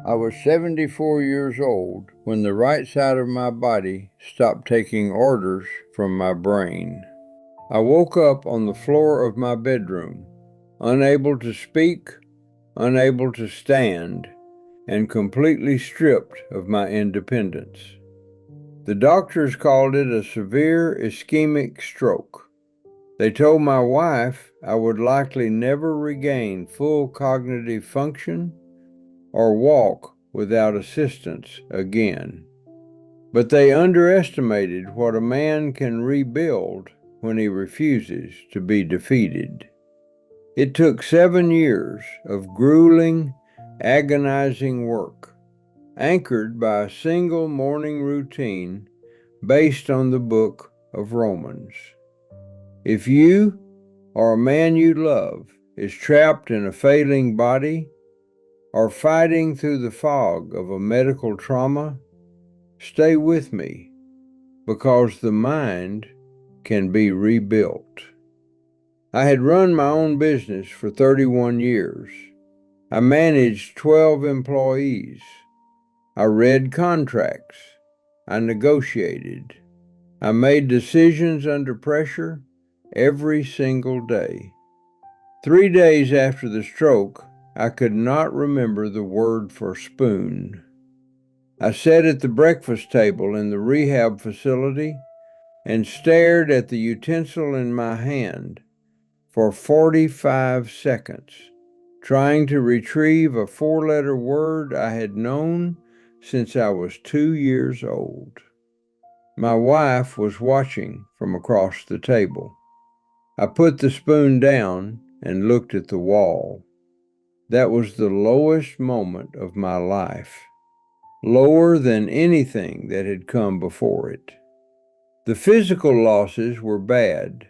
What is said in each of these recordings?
I was 74 years old when the right side of my body stopped taking orders from my brain. I woke up on the floor of my bedroom, unable to speak, unable to stand, and completely stripped of my independence. The doctors called it a severe ischemic stroke. They told my wife I would likely never regain full cognitive function or walk without assistance again. But they underestimated what a man can rebuild when he refuses to be defeated. It took 7 years of grueling, agonizing work, anchored by a single morning routine based on the book of Romans. If you or a man you love is trapped in a failing body or fighting through the fog of a medical trauma, stay with me, because the mind can be rebuilt. I had run my own business for 31 years. I managed 12 employees. I read contracts. I negotiated. I made decisions under pressure every single day. 3 days after the stroke, I could not remember the word for spoon. I sat at the breakfast table in the rehab facility and stared at the utensil in my hand for 45 seconds, trying to retrieve a 4-letter word I had known since I was 2 years old. My wife was watching from across the table. I put the spoon down and looked at the wall. That was the lowest moment of my life, lower than anything that had come before it. The physical losses were bad.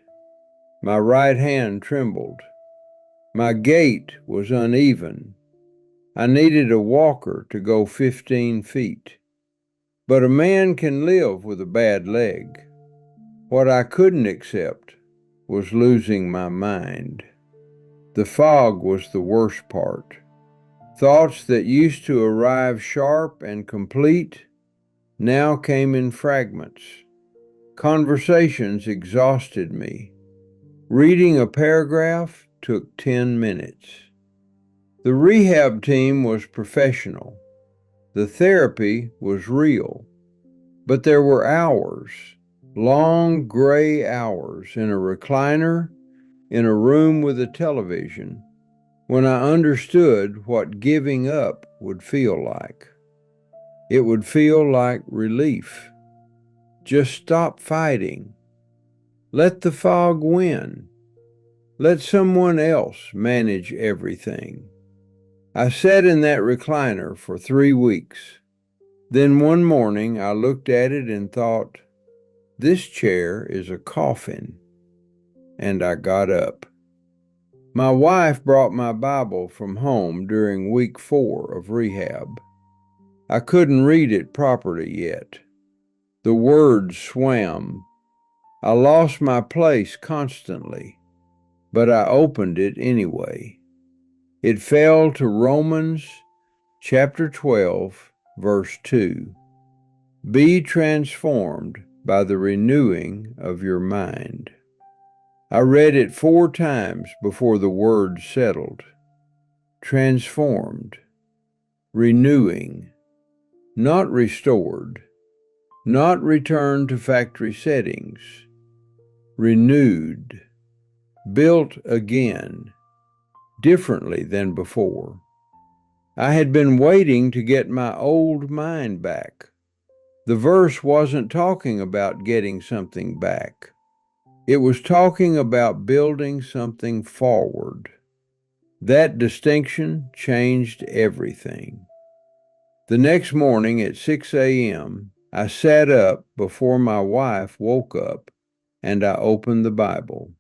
My right hand trembled. My gait was uneven. I needed a walker to go 15 feet. But a man can live with a bad leg. What I couldn't accept was losing my mind. The fog was the worst part. Thoughts that used to arrive sharp and complete now came in fragments. Conversations exhausted me. Reading a paragraph took 10 minutes. The rehab team was professional. The therapy was real. But there were hours, long gray hours in a recliner, in a room with a television, when I understood what giving up would feel like. It would feel like relief. Just stop fighting. Let the fog win. Let someone else manage everything. I sat in that recliner for 3 weeks. Then one morning I looked at it and thought, this chair is a coffin. And I got up. My wife brought my Bible from home during week 4 of rehab. I couldn't read it properly yet. The words swam. I lost my place constantly, but I opened it anyway. It fell to Romans chapter 12, verse 2. Be transformed by the renewing of your mind. I read it 4 times before the words settled. Transformed, renewing, not restored, not returned to factory settings, renewed, built again, differently than before. I had been waiting to get my old mind back. The verse wasn't talking about getting something back. It was talking about building something forward. That distinction changed everything. The next morning at 6 a.m., I sat up before my wife woke up, and I opened the Bible.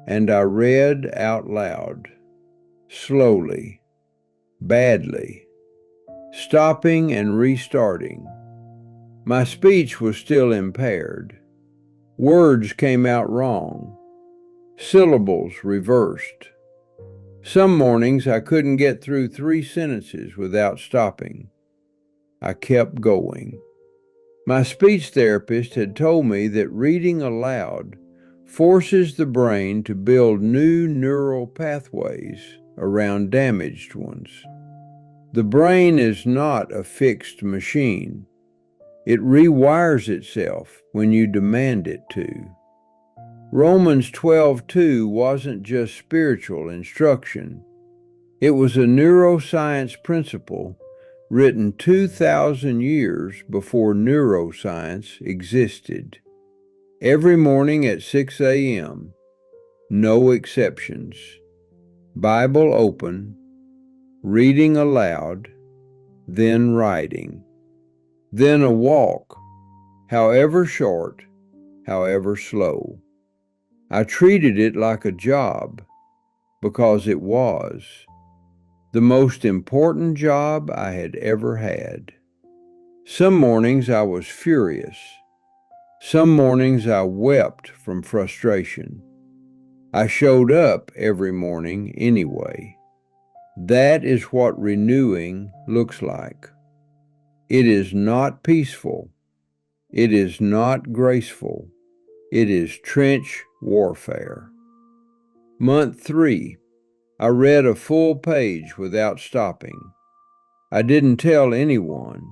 And I read out loud, slowly, badly, stopping and restarting. My speech was still impaired. Words came out wrong, syllables reversed. Some mornings I couldn't get through 3 sentences without stopping. I kept going. My speech therapist had told me that reading aloud forces the brain to build new neural pathways around damaged ones. The brain is not a fixed machine. It rewires itself when you demand it to. Romans 12:2 wasn't just spiritual instruction. It was a neuroscience principle written 2,000 years before neuroscience existed. Every morning at 6 a.m., no exceptions. Bible open, reading aloud, then writing. Then a walk, however short, however slow. I treated it like a job because it was the most important job I had ever had. Some mornings I was furious. Some mornings I wept from frustration. I showed up every morning anyway. That is what renewing looks like. It is not peaceful. It is not graceful. It is trench warfare. Month 3, I read a full page without stopping. I didn't tell anyone.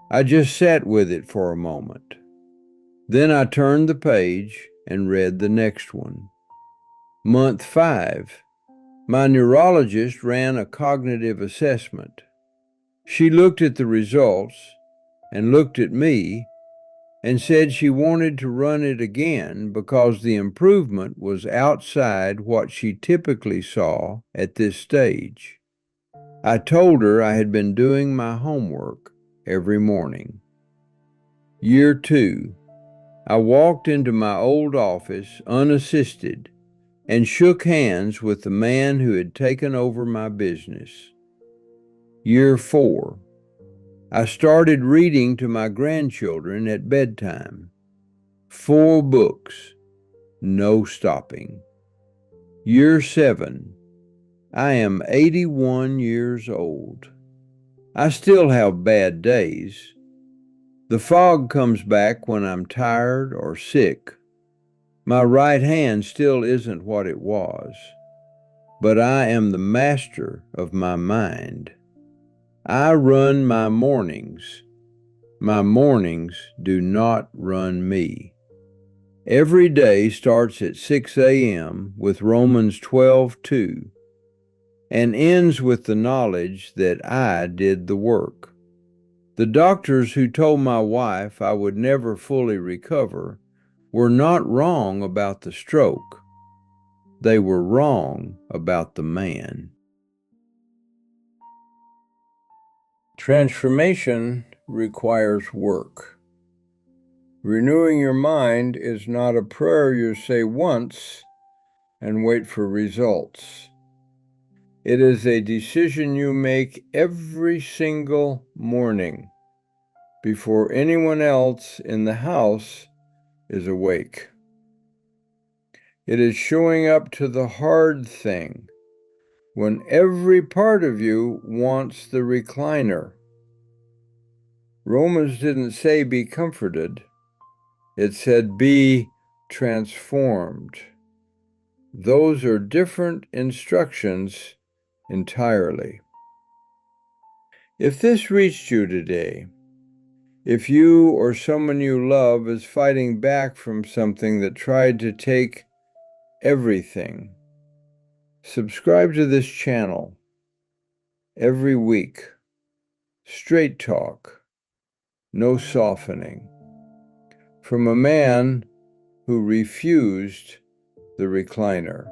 I just sat with it for a moment. Then I turned the page and read the next one. Month 5, my neurologist ran a cognitive assessment. She looked at the results and looked at me and said she wanted to run it again because the improvement was outside what she typically saw at this stage. I told her I had been doing my homework every morning. Year 2, I walked into my old office unassisted and shook hands with the man who had taken over my business. Year 4, I started reading to my grandchildren at bedtime. 4 books, no stopping. Year 7, I am 81 years old. I still have bad days. The fog comes back when I'm tired or sick. My right hand still isn't what it was, but I am the master of my mind. I run my mornings. My mornings do not run me. Every day starts at 6 a.m. with Romans 12:2 and ends with the knowledge that I did the work. The doctors who told my wife I would never fully recover were not wrong about the stroke. They were wrong about the man. Transformation requires work. Renewing your mind is not a prayer you say once and wait for results. It is a decision you make every single morning before anyone else in the house is awake. It is showing up to the hard thing when every part of you wants the recliner. Romans didn't say be comforted. It said be transformed. Those are different instructions entirely. If this reached you today, if you or someone you love is fighting back from something that tried to take everything, subscribe to this channel every week. Straight talk, no softening. From a man who refused the recliner.